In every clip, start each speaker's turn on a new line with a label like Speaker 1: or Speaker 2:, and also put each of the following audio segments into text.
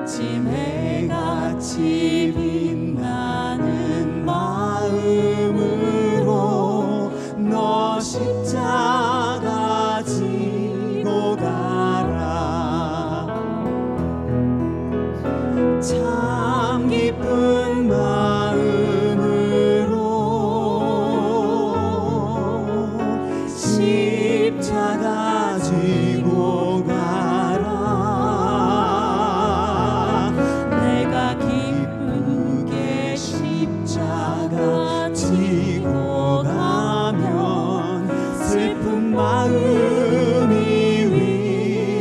Speaker 1: 아침 해같이 빛나는 마음으로 너 십자가 지고 가라. 참 기쁜 마음으로 십자가 지고 가라. 내가 기쁘게 십자가 지고 가면 슬픈 마음이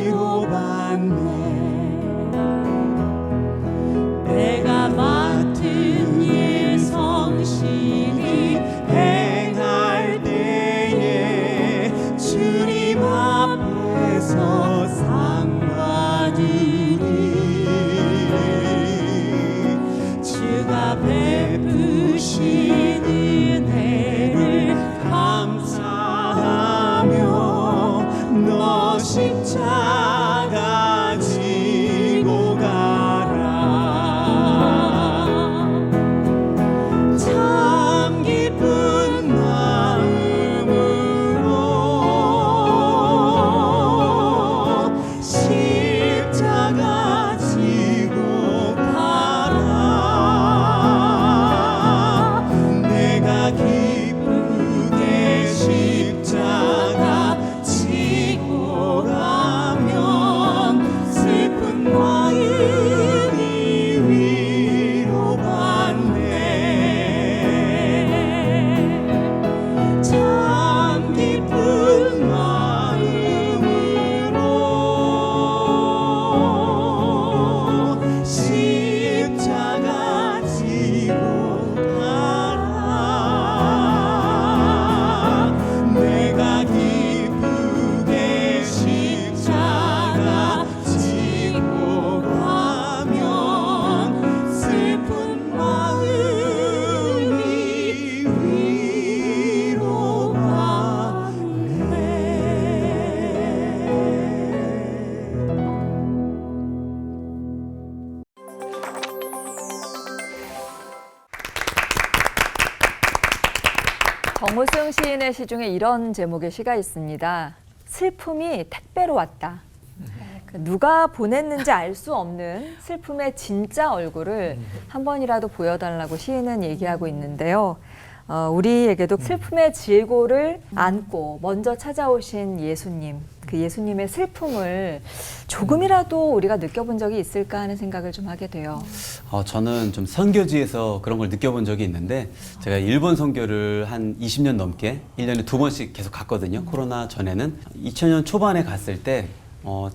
Speaker 1: 위로받네. 내가 맡은 일 성실히 행할 때에 주님 앞에서 상 받으리. 주가 베푸신 은혜를 감사하며 너 십자가 지고 가라. 참 기쁜 마음으로 십자가 지고 가라. 내가 기쁘게 십자가 지고 가면 슬픈 마음이 위로받네. 참 기쁜 마음으로 십자가 지고 가라. 내가 기쁘게 십자가 지고 가면 슬픈 마음이
Speaker 2: 정우승 시인의 시 중에 이런 제목의 시가 있습니다. 슬픔이 택배로 왔다. 누가 보냈는지 알 수 없는 슬픔의 진짜 얼굴을 한 번이라도 보여달라고 시인은 얘기하고 있는데요. 우리에게도 슬픔의 질고를 안고 먼저 찾아오신 예수님, 그 예수님의 슬픔을 조금이라도 우리가 느껴본 적이 있을까 하는 생각을 좀 하게 돼요.
Speaker 3: 저는 좀 선교지에서 그런 걸 느껴본 적이 있는데, 제가 일본 선교를 한 20년 넘게 1년에 2번씩 계속 갔거든요. 코로나 전에는. 2000년 초반에 갔을 때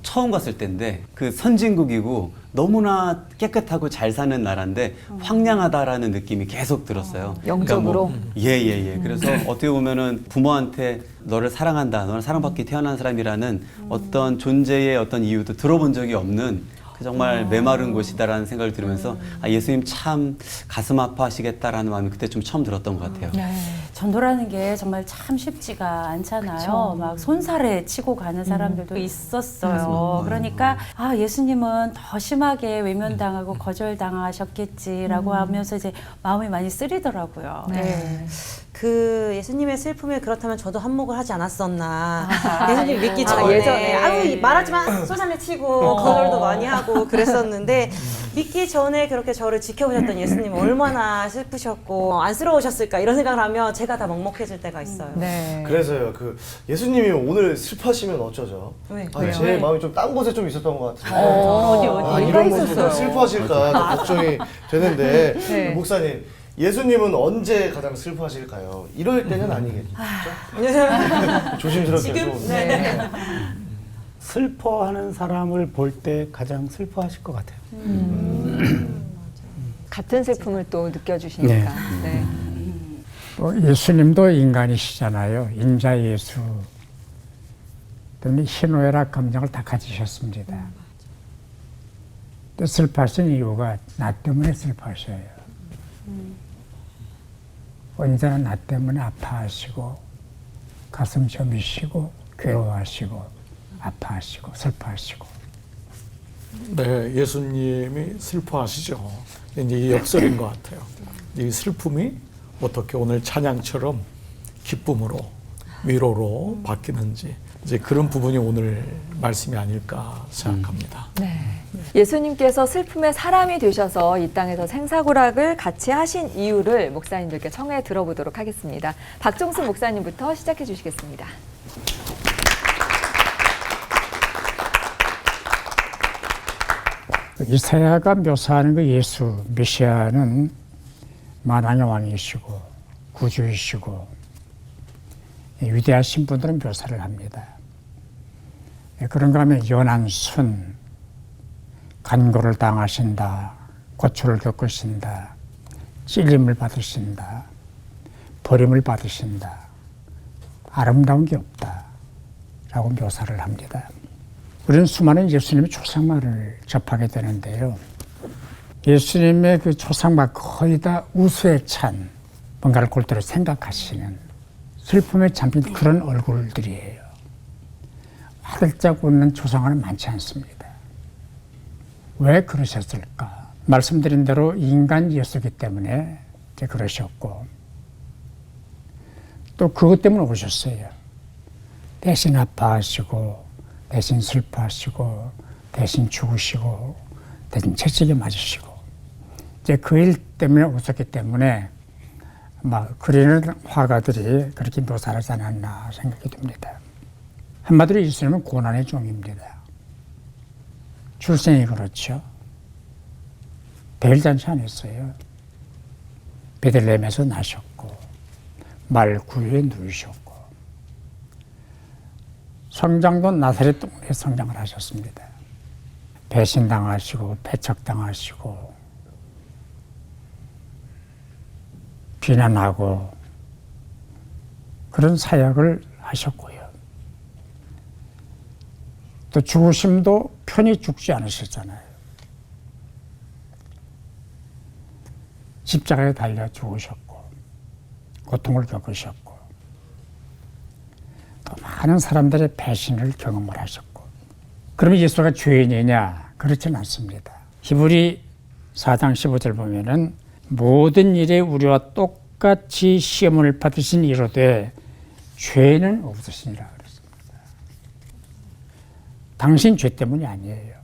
Speaker 3: 처음 갔을 때인데, 그 선진국이고 너무나 깨끗하고 잘 사는 나라인데 황량하다라는 느낌이 계속 들었어요.
Speaker 2: 영적으로?
Speaker 3: 그러니까 예. 그래서 어떻게 보면은 부모한테 너를 사랑한다, 너는 사랑받기 태어난 사람이라는 어떤 존재의 어떤 이유도 들어본 적이 없는 정말 메마른 곳이다라는 생각을 들으면서 예수님 참 가슴 아파하시겠다라는 마음이 그때 좀 처음 들었던 것 같아요.
Speaker 4: 네. 전도라는 게 정말 참 쉽지가 않잖아요.
Speaker 2: 그쵸.
Speaker 4: 막 손살에 치고 가는 사람들도 있었어요. 그러니까 예수님은 더 심하게 외면당하고 거절당하셨겠지라고 하면서 이제 마음이 많이 쓰리더라고요.
Speaker 2: 네.
Speaker 5: 그 예수님의 슬픔에 그렇다면 저도 한몫을 하지 않았었나. 예수님 믿기 전에
Speaker 2: 예전에.
Speaker 5: 말하지만 손살에 치고 거절도 많이 하고 그랬었는데 믿기 전에 그렇게 저를 지켜보셨던 예수님 얼마나 슬프셨고 안쓰러우셨을까 이런 생각을 하면 제가 다 먹먹해질 때가 있어요.
Speaker 2: 네.
Speaker 6: 그래서요, 그 예수님이 오늘 슬퍼하시면 어쩌죠?
Speaker 5: 왜?
Speaker 6: 제 마음이 좀 딴 곳에 좀 있었던 것 같은데.
Speaker 4: 어디?
Speaker 6: 이런
Speaker 2: 뭐가
Speaker 6: 모습으로
Speaker 2: 있었어요?
Speaker 6: 슬퍼하실까 걱정이 되는데,
Speaker 2: 네.
Speaker 6: 목사님, 예수님은 언제 가장 슬퍼하실까요? 이럴 때는 아니겠죠? 조심스럽게 좀.
Speaker 2: 네.
Speaker 7: 슬퍼하는 사람을 볼 때 가장 슬퍼하실 것 같아요.
Speaker 2: 같은 슬픔을 또 느껴주시니까. 네.
Speaker 7: 또 예수님도 인간이시잖아요. 인자 예수. 때문에 희노애락 감정을 다 가지셨습니다. 또 슬퍼하신 이유가 나 때문에 슬퍼하셔요. 언제나 나 때문에 아파하시고 가슴 저미시고 괴로워하시고 아파하시고 슬퍼하시고
Speaker 8: 네, 예수님이 슬퍼하시죠. 이제 이 역설인 것 같아요. 이 슬픔이 어떻게 오늘 찬양처럼 기쁨으로, 위로로 바뀌는지 이제 그런 부분이 오늘 말씀이 아닐까 생각합니다.
Speaker 2: 네. 예수님께서 슬픔의 사람이 되셔서 이 땅에서 생사고락을 같이 하신 이유를 목사님들께 청해 들어보도록 하겠습니다. 박종순 목사님부터 시작해 주시겠습니다.
Speaker 7: 이사야가 묘사하는 그 예수 메시아는 만왕의 왕이시고 구주이시고 위대하신 분들은 묘사를 합니다. 그런가 하면 연한 순, 간고를 당하신다, 고초를 겪으신다, 찔림을 받으신다, 버림을 받으신다, 아름다운 게 없다 라고 묘사를 합니다. 우리는 수많은 예수님의 초상화를 접하게 되는데요. 예수님의 그 초상화 거의 다 우수에 찬 뭔가를 골똘히 생각하시는 슬픔에 잠긴 그런 얼굴들이에요. 화들짝 웃는 초상화는 많지 않습니다. 왜 그러셨을까? 말씀드린 대로 인간 예수이기 때문에 이제 그러셨고 또 그것 때문에 오셨어요. 대신 아파하시고 대신 슬퍼하시고 대신 죽으시고 대신 채찍에 맞으시고 이제 그 일 때문에 오셨기 때문에 막 그리는 화가들이 그렇게 묘사를 하지 않았나 생각이 듭니다. 한마디로 예수님은 고난의 종입니다. 출생이 그렇죠. 베일잔치 안 했어요. 베들레헴에서 나셨고 말구유에 누우셨고 성장도 나사렛 동네에 성장을 하셨습니다. 배신당하시고 배척당하시고 비난하고 그런 사역을 하셨고요. 또 죽으심도 편히 죽지 않으셨잖아요. 십자가에 달려 죽으셨고 고통을 겪으셨고 또 많은 사람들의 배신을 경험을 하셨고 그러면 예수가 죄인이냐? 그렇지는 않습니다. 히브리 4장 15절 보면은 모든 일에 우리와 똑같이 시험을 받으신 이로되 죄는 없으시니라 그랬습니다. 당신 죄 때문이 아니에요.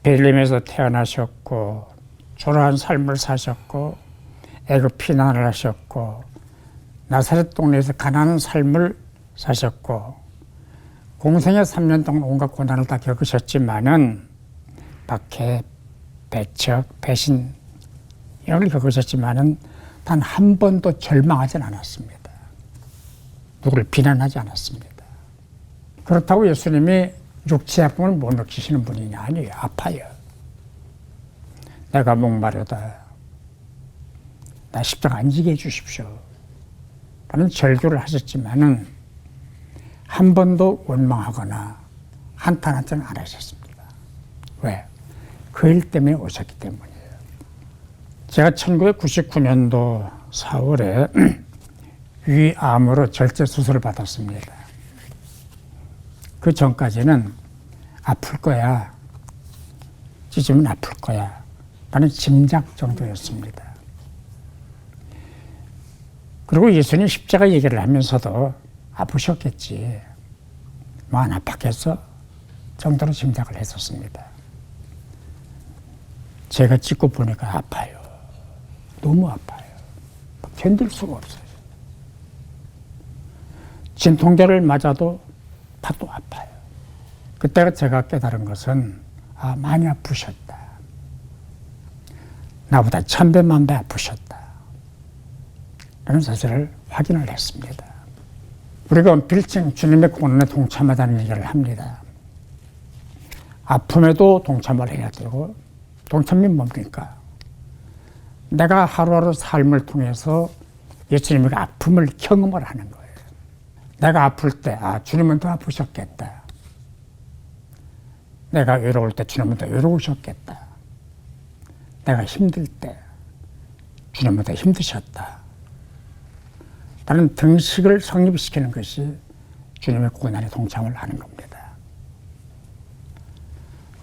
Speaker 7: 베들레헴에서 태어나셨고 초라한 삶을 사셨고 애굽 피난을 하셨고 나사렛 동네에서 가난한 삶을 사셨고 공생애 3년 동안 온갖 고난을 다 겪으셨지만은 박해, 배척, 배신 이런 걸 겪으셨지만은 단 한 번도 절망하진 않았습니다. 누구를 비난하지 않았습니다. 그렇다고 예수님이 육체 아픔을 못 느끼시는 분이냐? 아니에요. 아파요. 내가 목마르다. 나 십자가 안 지게 해주십시오. 라는 절규를 하셨지만은 한 번도 원망하거나 한탄하지는 않으셨습니다. 왜? 그 일 때문에 오셨기 때문이에요. 제가 1999년도 4월에 위암으로 절제 수술을 받았습니다. 그 전까지는 아플 거야, 찢으면 아플 거야 라는 짐작 정도였습니다. 그리고 예수님 십자가 얘기를 하면서도 아프셨겠지, 뭐 안 아팠겠어 정도로 짐작을 했었습니다. 제가 찍고 보니까 아파요. 너무 아파요. 견딜 수가 없어요. 진통제를 맞아도 또 아파요. 그때가 제가 깨달은 것은 많이 아프셨다. 나보다 1000배, 10,000배 아프셨다. 라는 사실을 확인을 했습니다. 우리가 빌증 주님의 고난에 동참하다는 얘기를 합니다. 아픔에도 동참을 해야 되고, 동참이 뭡니까? 내가 하루하루 삶을 통해서 예수님의 아픔을 경험을 하는 거예요. 내가 아플 때, 주님은 더 아프셨겠다. 내가 외로울 때 주님은 더 외로우셨겠다. 내가 힘들 때 주님은 더 힘드셨다. 라는 등식을 성립시키는 것이 주님의 고난에 동참을 하는 겁니다.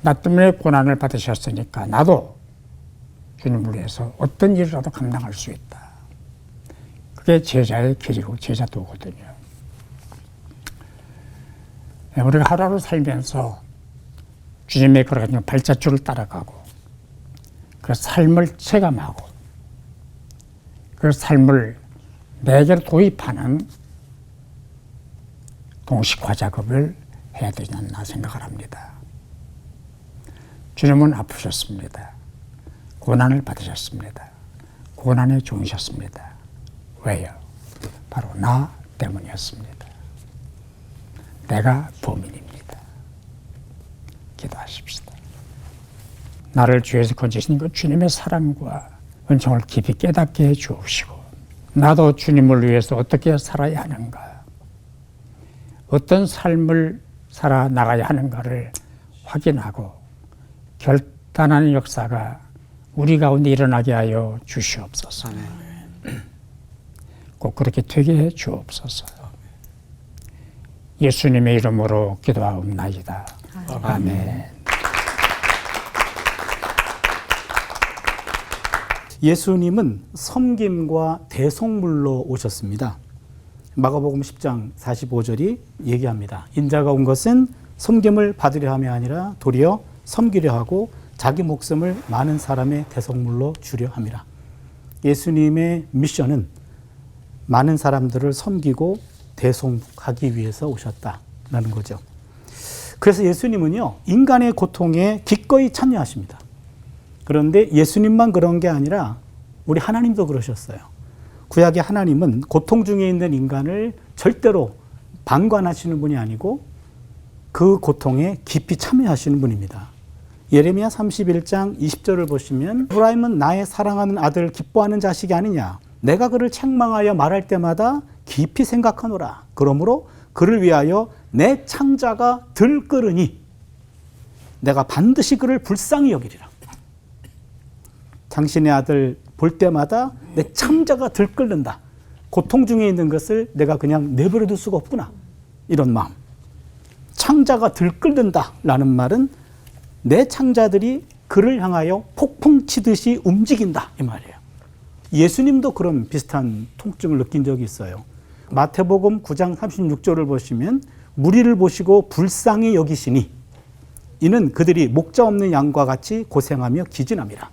Speaker 7: 나 때문에 고난을 받으셨으니까 나도 주님을 위해서 어떤 일이라도 감당할 수 있다. 그게 제자의 길이고 제자 도거든요. 우리가 하루하루 살면서 주님의 그런 발자취를 따라가고 그 삶을 체감하고 그 삶을 내게로 도입하는 동식화 작업을 해야 되지 않나 생각을 합니다. 주님은 아프셨습니다. 고난을 받으셨습니다. 고난에 죽으셨습니다. 왜요? 바로 나 때문이었습니다. 내가 범인입니다. 기도하십시다. 나를 죄에서 건지신 그 주님의 사랑과 은총을 깊이 깨닫게 해 주옵시고 나도 주님을 위해서 어떻게 살아야 하는가, 어떤 삶을 살아나가야 하는가를 확인하고 결단하는 역사가 우리 가운데 일어나게 하여 주시옵소서. 꼭 그렇게 되게 해 주옵소서. 예수님의 이름으로 기도하옵나이다. 아멘.
Speaker 9: 예수님은 섬김과 대속물로 오셨습니다. 마가복음 10장 45절이 얘기합니다. 인자가 온 것은 섬김을 받으려 함이 아니라 도리어 섬기려 하고 자기 목숨을 많은 사람의 대속물로 주려 함이라. 예수님의 미션은 많은 사람들을 섬기고 대속하기 위해서 오셨다라는 거죠. 그래서 예수님은요, 인간의 고통에 기꺼이 참여하십니다. 그런데 예수님만 그런 게 아니라 우리 하나님도 그러셨어요. 구약의 하나님은 고통 중에 있는 인간을 절대로 방관하시는 분이 아니고 그 고통에 깊이 참여하시는 분입니다. 예레미야 31장 20절을 보시면 에브라임은 나의 사랑하는 아들 기뻐하는 자식이 아니냐. 내가 그를 책망하여 말할 때마다 깊이 생각하노라. 그러므로 그를 위하여 내 창자가 들끓으니 내가 반드시 그를 불쌍히 여기리라. 당신의 아들 볼 때마다 내 창자가 들끓는다. 고통 중에 있는 것을 내가 그냥 내버려 둘 수가 없구나. 이런 마음. 창자가 들끓는다라는 말은 내 창자들이 그를 향하여 폭풍 치듯이 움직인다 이 말이에요. 예수님도 그런 비슷한 통증을 느낀 적이 있어요. 마태복음 9장 36절을 보시면 무리를 보시고 불쌍히 여기시니 이는 그들이 목자 없는 양과 같이 고생하며 기진함이라.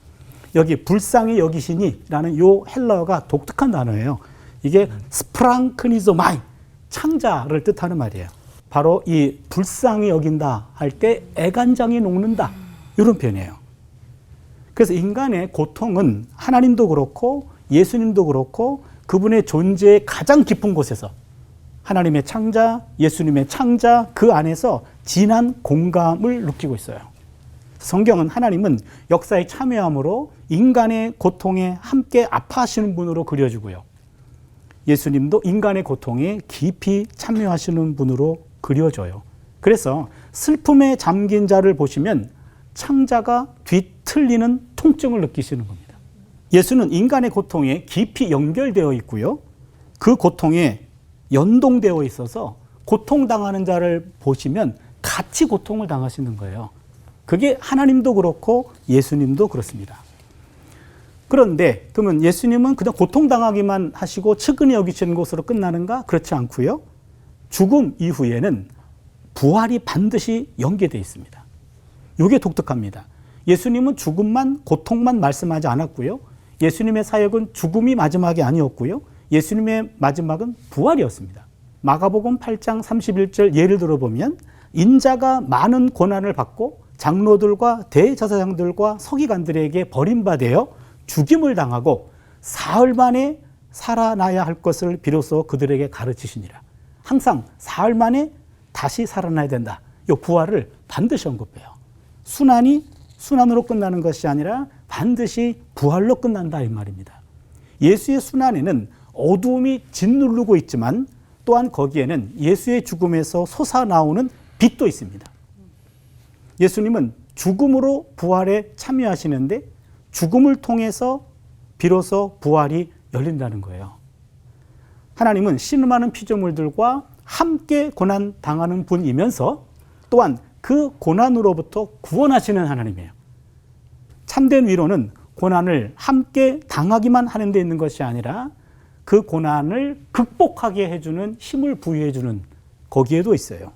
Speaker 9: 여기 불쌍히 여기시니 라는 요 헬라어가 독특한 단어예요. 이게 스프랑크니조마이, 창자를 뜻하는 말이에요. 바로 이 불쌍히 여긴다 할 때 애간장이 녹는다 이런 표현이에요. 그래서 인간의 고통은 하나님도 그렇고 예수님도 그렇고 그분의 존재의 가장 깊은 곳에서 하나님의 창자, 예수님의 창자 그 안에서 진한 공감을 느끼고 있어요. 성경은 하나님은 역사에 참여함으로 인간의 고통에 함께 아파하시는 분으로 그려지고요. 예수님도 인간의 고통에 깊이 참여하시는 분으로 그려져요. 그래서 슬픔에 잠긴 자를 보시면 창자가 뒤틀리는 통증을 느끼시는 겁니다. 예수는 인간의 고통에 깊이 연결되어 있고요. 그 고통에 연동되어 있어서 고통당하는 자를 보시면 같이 고통을 당하시는 거예요. 그게 하나님도 그렇고 예수님도 그렇습니다. 그런데 그러면 예수님은 그냥 고통당하기만 하시고 측은히 여기시는 것으로 끝나는가? 그렇지 않고요. 죽음 이후에는 부활이 반드시 연계되어 있습니다. 이게 독특합니다. 예수님은 죽음만, 고통만 말씀하지 않았고요. 예수님의 사역은 죽음이 마지막이 아니었고요. 예수님의 마지막은 부활이었습니다. 마가복음 8장 31절 예를 들어보면 인자가 많은 고난을 받고 장로들과 대제사장들과 서기관들에게 버림받아 죽임을 당하고 사흘 만에 살아나야 할 것을 비로소 그들에게 가르치시니라. 항상 사흘 만에 다시 살아나야 된다. 이 부활을 반드시 언급해요. 순환으로 끝나는 것이 아니라 반드시 부활로 끝난다 이 말입니다. 예수의 순환에는 어두움이 짓누르고 있지만 또한 거기에는 예수의 죽음에서 솟아나오는 빛도 있습니다. 예수님은 죽음으로 부활에 참여하시는데 죽음을 통해서 비로소 부활이 열린다는 거예요. 하나님은 신음하는 피조물들과 함께 고난 당하는 분이면서 또한 그 고난으로부터 구원하시는 하나님이에요. 참된 위로는 고난을 함께 당하기만 하는 데 있는 것이 아니라 그 고난을 극복하게 해주는 힘을 부여해주는 거기에도 있어요.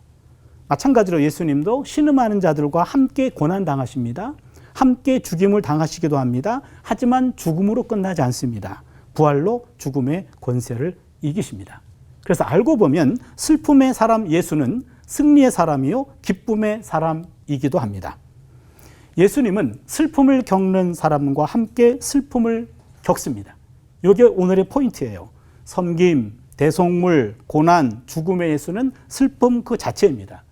Speaker 9: 마찬가지로 예수님도 신음하는 자들과 함께 고난당하십니다. 함께 죽임을 당하시기도 합니다. 하지만 죽음으로 끝나지 않습니다. 부활로 죽음의 권세를 이기십니다. 그래서 알고 보면 슬픔의 사람 예수는 승리의 사람이요 기쁨의 사람이기도 합니다. 예수님은 슬픔을 겪는 사람과 함께 슬픔을 겪습니다. 이게 오늘의 포인트예요. 섬김, 대속물, 고난, 죽음의 예수는 슬픔 그 자체입니다.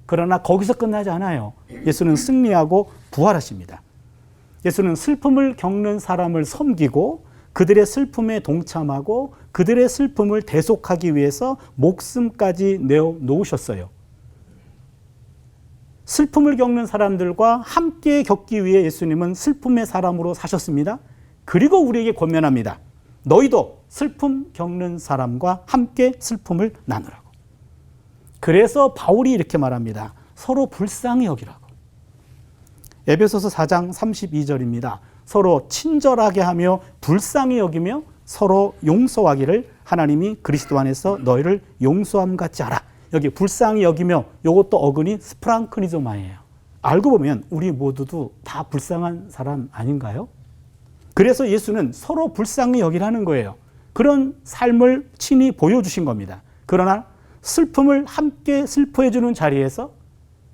Speaker 9: 그러나 거기서 끝나지 않아요. 예수는 승리하고 부활하십니다. 예수는 슬픔을 겪는 사람을 섬기고 그들의 슬픔에 동참하고 그들의 슬픔을 대속하기 위해서 목숨까지 내어놓으셨어요. 슬픔을 겪는 사람들과 함께 겪기 위해 예수님은 슬픔의 사람으로 사셨습니다. 그리고 우리에게 권면합니다. 너희도 슬픔 겪는 사람과 함께 슬픔을 나누라고. 그래서 바울이 이렇게 말합니다. 서로 불쌍히 여기라고. 에베소서 4장 32절입니다. 서로 친절하게 하며 불쌍히 여기며 서로 용서하기를 하나님이 그리스도 안에서 너희를 용서함 같이 하라. 여기 불쌍히 여기며 이것도 어근이 스프랑크니조마예요. 알고 보면 우리 모두도 다 불쌍한 사람 아닌가요? 그래서 예수는 서로 불쌍히 여기라는 거예요. 그런 삶을 친히 보여주신 겁니다. 그러나 슬픔을 함께 슬퍼해 주는 자리에서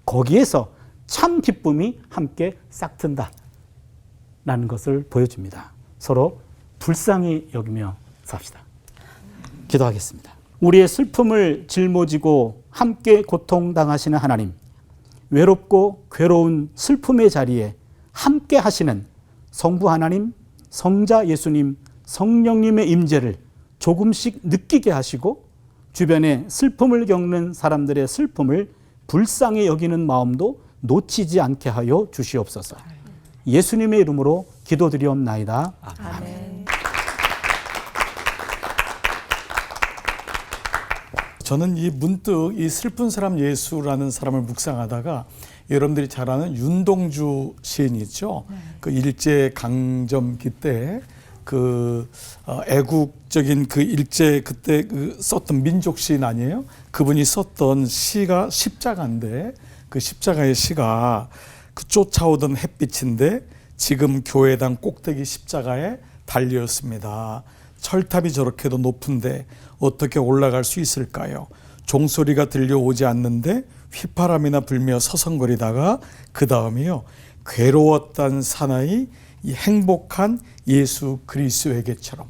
Speaker 9: 거기에서 참 기쁨이 함께 싹튼다 라는 것을 보여줍니다. 서로 불쌍히 여기며 삽시다. 기도하겠습니다. 우리의 슬픔을 짊어지고 함께 고통당하시는 하나님, 외롭고 괴로운 슬픔의 자리에 함께 하시는 성부 하나님, 성자 예수님, 성령님의 임재를 조금씩 느끼게 하시고 주변에 슬픔을 겪는 사람들의 슬픔을 불쌍히 여기는 마음도 놓치지 않게 하여 주시옵소서. 예수님의 이름으로 기도드리옵나이다.
Speaker 2: 아멘.
Speaker 8: 저는 이 문득 이 슬픈 사람 예수라는 사람을 묵상하다가 여러분들이 잘 아는 윤동주 시인이 있죠. 그 일제 강점기 때 그 애국적인 그 일제 그때 그 썼던 민족 시인 아니에요? 그분이 썼던 시가 십자가인데 그 십자가의 시가 그 쫓아오던 햇빛인데 지금 교회당 꼭대기 십자가에 달렸습니다. 철탑이 저렇게도 높은데 어떻게 올라갈 수 있을까요? 종소리가 들려오지 않는데 휘파람이나 불며 서성거리다가 그 다음이요. 괴로웠던 사나이 이 행복한 예수 그리스도에게처럼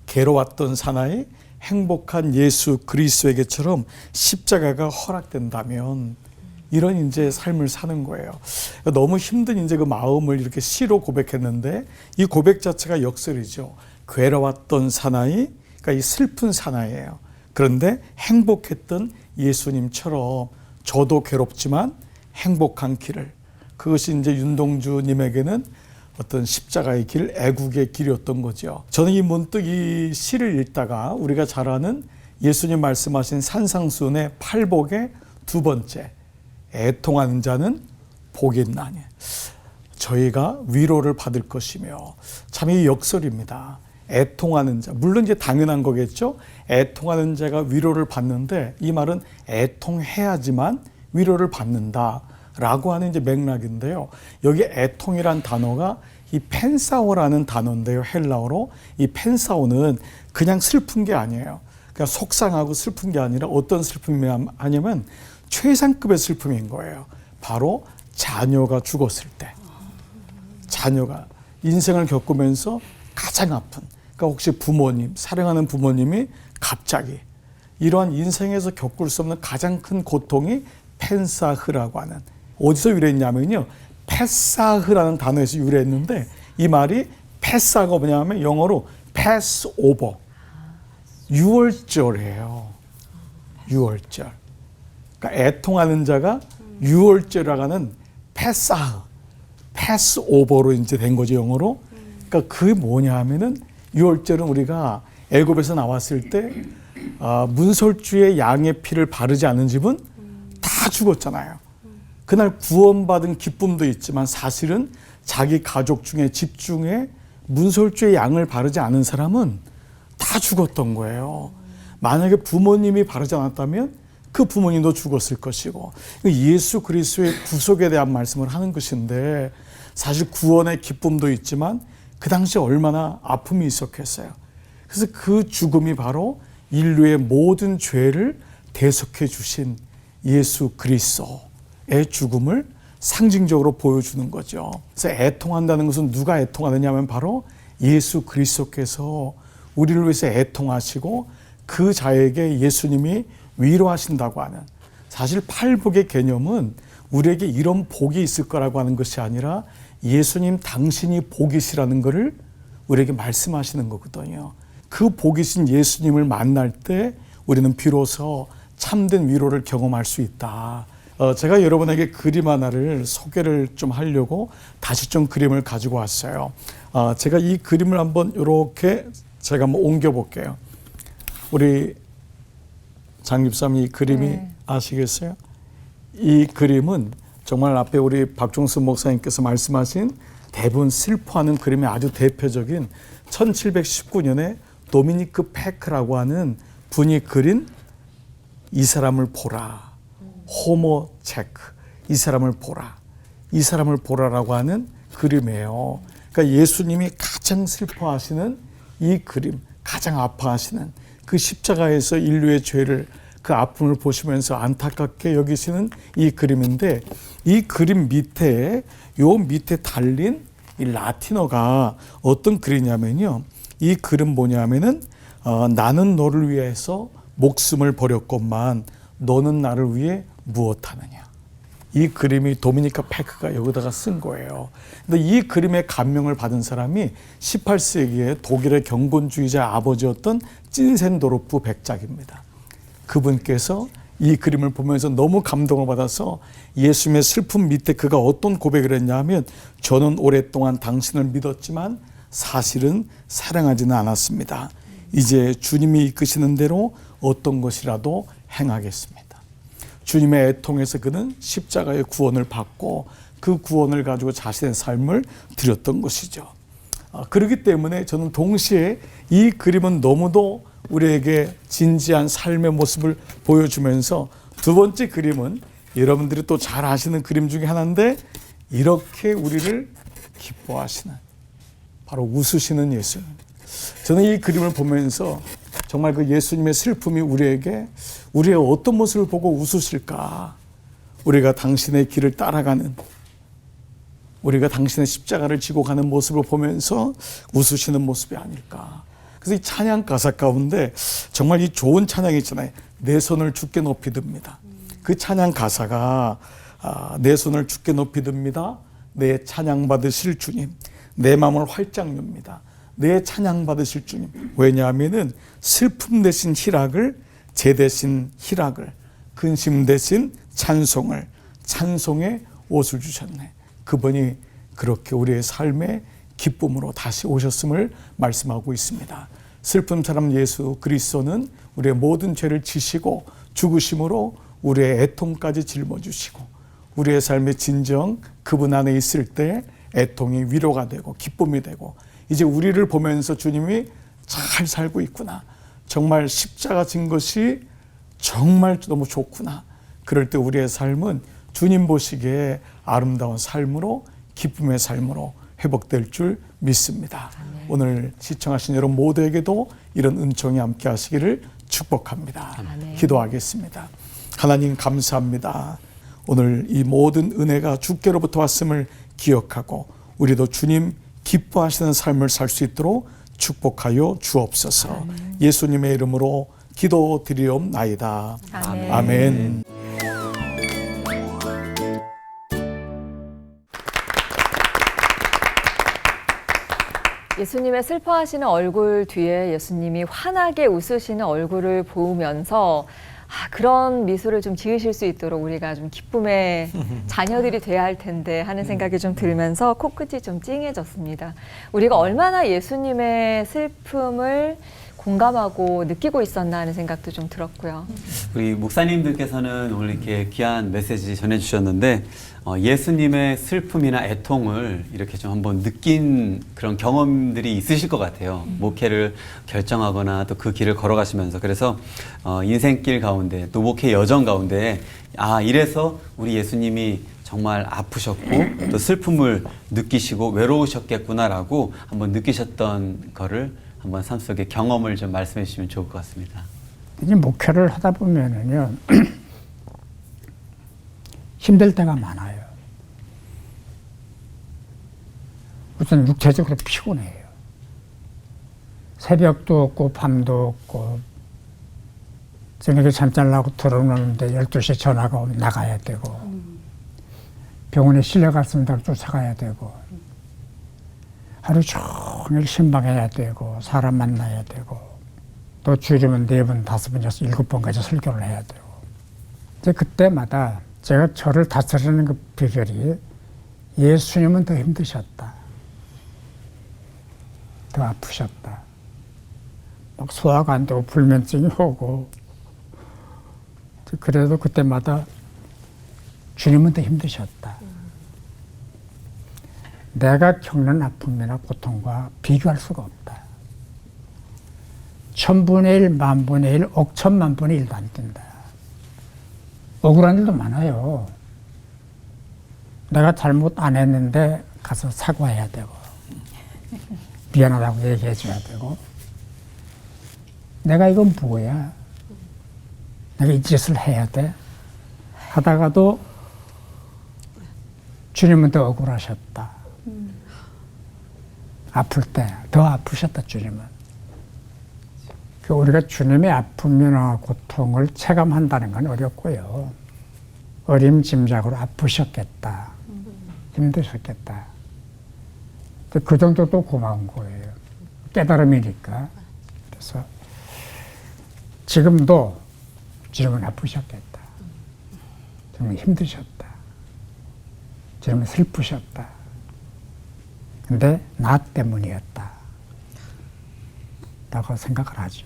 Speaker 8: 괴로웠던 사나이 행복한 예수 그리스도에게처럼 십자가가 허락된다면 이런 이제 삶을 사는 거예요. 너무 힘든 이제 그 마음을 이렇게 시로 고백했는데 이 고백 자체가 역설이죠. 괴로웠던 사나이, 그러니까 이 슬픈 사나이예요. 그런데 행복했던 예수님처럼 저도 괴롭지만 행복한 길을, 그것이 이제 윤동주님에게는 어떤 십자가의 길, 애국의 길이었던 거죠. 저는 이 문득 이 시를 읽다가 우리가 잘 아는 예수님 말씀하신 산상수훈의 팔복의 두 번째, 애통하는 자는 복이 있나니. 저희가 위로를 받을 것이며, 참 이 역설입니다. 애통하는 자, 물론 이제 당연한 거겠죠. 애통하는 자가 위로를 받는데 이 말은 애통해야지만 위로를 받는다라고 하는 이제 맥락인데요. 여기 애통이란 단어가 이 펜사오라는 단어인데요. 헬라어로 이 펜사오는 그냥 슬픈 게 아니에요. 그냥 속상하고 슬픈 게 아니라 어떤 슬픔이냐면 최상급의 슬픔인 거예요. 바로 자녀가 죽었을 때, 자녀가 인생을 겪으면서 가장 아픈, 그러니까 혹시 부모님, 사랑하는 부모님이 갑자기 이러한 인생에서 겪을 수 없는 가장 큰 고통이 펜사흐라고 하는, 어디서 유래했냐면요, 패사흐라는 단어에서 유래했는데 이 말이 패사가 뭐냐면 영어로 pass over, 유월절이에요. 유월절. 그러니까 애통하는 자가 유월절이라고 하는 패사흐, 패스 오버로 이제 된 거죠, 영어로. 그러니까 그게 뭐냐 하면은 유월절은 우리가 애굽에서 나왔을 때 문설주에 양의 피를 바르지 않은 집은 다 죽었잖아요. 그날 구원받은 기쁨도 있지만 사실은 자기 가족 중에 집 중에 문설주의 양을 바르지 않은 사람은 다 죽었던 거예요. 만약에 부모님이 바르지 않았다면 그 부모님도 죽었을 것이고, 예수 그리스도의 구속에 대한 말씀을 하는 것인데, 사실 구원의 기쁨도 있지만 그 당시에 얼마나 아픔이 있었겠어요. 그래서 그 죽음이 바로 인류의 모든 죄를 대속해 주신 예수 그리스도의 죽음을 상징적으로 보여주는 거죠. 그래서 애통한다는 것은 누가 애통하느냐면 바로 예수 그리스도께서 우리를 위해서 애통하시고 그 자에게 예수님이 위로하신다고 하는, 사실 팔복의 개념은 우리에게 이런 복이 있을 거라고 하는 것이 아니라 예수님 당신이 복이시라는 것을 우리에게 말씀하시는 거거든요. 그 복이신 예수님을 만날 때 우리는 비로소 참된 위로를 경험할 수 있다. 제가 여러분에게 그림 하나를 소개를 좀 하려고 다시 좀 그림을 가지고 왔어요. 제가 이 그림을 한번 이렇게 제가 한번 옮겨 볼게요. 우리 장집사님 이 그림이 아시겠어요? 이 그림은 정말 앞에 우리 박종수 목사님께서 말씀하신 대부분 슬퍼하는 그림의 아주 대표적인 1719년에 도미니크 페크라고 하는 분이 그린 이 사람을 보라, 호모 체크, 이 사람을 보라, 이 사람을 보라라고 하는 그림이에요. 그러니까 예수님이 가장 슬퍼하시는 이 그림, 가장 아파하시는 그 십자가에서 인류의 죄를, 그 아픔을 보시면서 안타깝게 여기시는 이 그림인데, 이 그림 밑에, 요 밑에 달린 이 라틴어가 어떤 글이냐면요, 이 글은 뭐냐면은 나는 너를 위해서 목숨을 버렸건만 너는 나를 위해 무엇하느냐. 이 그림이 도미니카 페크가 여기다가 쓴 거예요. 근데 이 그림의 감명을 받은 사람이 18세기에 독일의 경건주의자 아버지였던 찐센도르프 백작입니다. 그분께서 이 그림을 보면서 너무 감동을 받아서 예수님의 슬픔 밑에 그가 어떤 고백을 했냐면, 저는 오랫동안 당신을 믿었지만 사실은 사랑하지는 않았습니다. 이제 주님이 이끄시는 대로 어떤 것이라도 행하겠습니다. 주님의 애통에서 그는 십자가의 구원을 받고 그 구원을 가지고 자신의 삶을 드렸던 것이죠. 그렇기 때문에 저는 동시에 이 그림은 너무도 우리에게 진지한 삶의 모습을 보여주면서, 두 번째 그림은 여러분들이 또 잘 아시는 그림 중에 하나인데, 이렇게 우리를 기뻐하시는, 바로 웃으시는 예수님. 저는 이 그림을 보면서 정말 그 예수님의 슬픔이 우리에게 우리의 어떤 모습을 보고 웃으실까? 우리가 당신의 길을 따라가는, 우리가 당신의 십자가를 지고 가는 모습을 보면서 웃으시는 모습이 아닐까. 그래서 이 찬양 가사 가운데 정말 이 좋은 찬양이 있잖아요. 내 손을 주께 높이 듭니다. 그 찬양 가사가 내 손을 주께 높이 듭니다. 내 찬양 받으실 주님, 내 마음을 활짝 엽니다. 내 찬양 받으실 주님. 왜냐하면은 슬픔 대신 희락을, 제 대신 희락을, 근심 대신 찬송을, 찬송의 옷을 주셨네. 그분이 그렇게 우리의 삶의 기쁨으로 다시 오셨음을 말씀하고 있습니다. 슬픈 사람 예수 그리스도는 우리의 모든 죄를 지시고 죽으심으로 우리의 애통까지 짊어지시고, 우리의 삶의 진정 그분 안에 있을 때 애통이 위로가 되고 기쁨이 되고, 이제 우리를 보면서 주님이 잘 살고 있구나, 정말 십자가 진 것이 정말 너무 좋구나, 그럴 때 우리의 삶은 주님 보시기에 아름다운 삶으로, 기쁨의 삶으로 회복될 줄 믿습니다. 오늘 시청하신 여러분 모두에게도 이런 은총이 함께 하시기를 축복합니다. 기도하겠습니다. 하나님 감사합니다. 오늘 이 모든 은혜가 주께로부터 왔음을 기억하고 우리도 주님 기뻐하시는 삶을 살 수 있도록 축복하여 주옵소서. 예수님의 이름으로 기도드리옵나이다. 아멘.
Speaker 2: 예수님의 슬퍼하시는 얼굴 뒤에 예수님이 환하게 웃으시는 얼굴을 보면서 그런 미소를 좀 지으실 수 있도록 우리가 좀 기쁨의 자녀들이 돼야 할 텐데 하는 생각이 좀 들면서 코끝이 좀 찡해졌습니다. 우리가 얼마나 예수님의 슬픔을 공감하고 느끼고 있었나 하는 생각도 좀 들었고요.
Speaker 3: 우리 목사님들께서는 오늘 이렇게 귀한 메시지 전해주셨는데 예수님의 슬픔이나 애통을 이렇게 좀 한번 느낀 그런 경험들이 있으실 것 같아요. 목회를 결정하거나 또 그 길을 걸어가시면서 그래서 인생길 가운데 또 목회 여정 가운데 이래서 우리 예수님이 정말 아프셨고 또 슬픔을 느끼시고 외로우셨겠구나라고 한번 느끼셨던 거를 한번 삶 속의 경험을 좀 말씀해 주시면 좋을 것 같습니다.
Speaker 7: 이제 목회를 하다 보면은요, 힘들 때가 많아요. 우선 육체적으로 피곤해요. 새벽도 없고 밤도 없고 저녁에 잠잘 나고 들어오는데 12시에 전화가 오면 나가야 되고 병원에 실려갔습니다. 쫓아가야 되고 하루 종일 신방해야 되고 사람 만나야 되고 또 주일이면 4번, 5번, 6, 7번까지 설교를 해야 되고 이제 그때마다 제가 저를 다스리는 그 비결이 예수님은 더 힘드셨다. 더 아프셨다. 막 소화가 안 되고 불면증이 오고 그래도 그때마다 주님은 더 힘드셨다. 내가 겪는 아픔이나 고통과 비교할 수가 없다. 1000분의 1, 10,000분의 1, 억천만분의 1도 안 된다. 억울한 일도 많아요. 내가 잘못 안 했는데 가서 사과해야 되고 미안하다고 얘기해 줘야 되고 내가 이건 뭐야? 내가 이 짓을 해야 돼? 하다가도 주님은 더 억울하셨다. 아플 때 더 아프셨다 주님은. 우리가 주님의 아픔이나 고통을 체감한다는 건 어렵고요. 어림짐작으로 아프셨겠다. 힘드셨겠다. 그 정도도 고마운 거예요. 깨달음이니까. 그래서 지금도 주님은 아프셨겠다. 주님은 힘드셨다. 주님은 슬프셨다. 근데 나 때문이었다. 라고 생각을 하죠.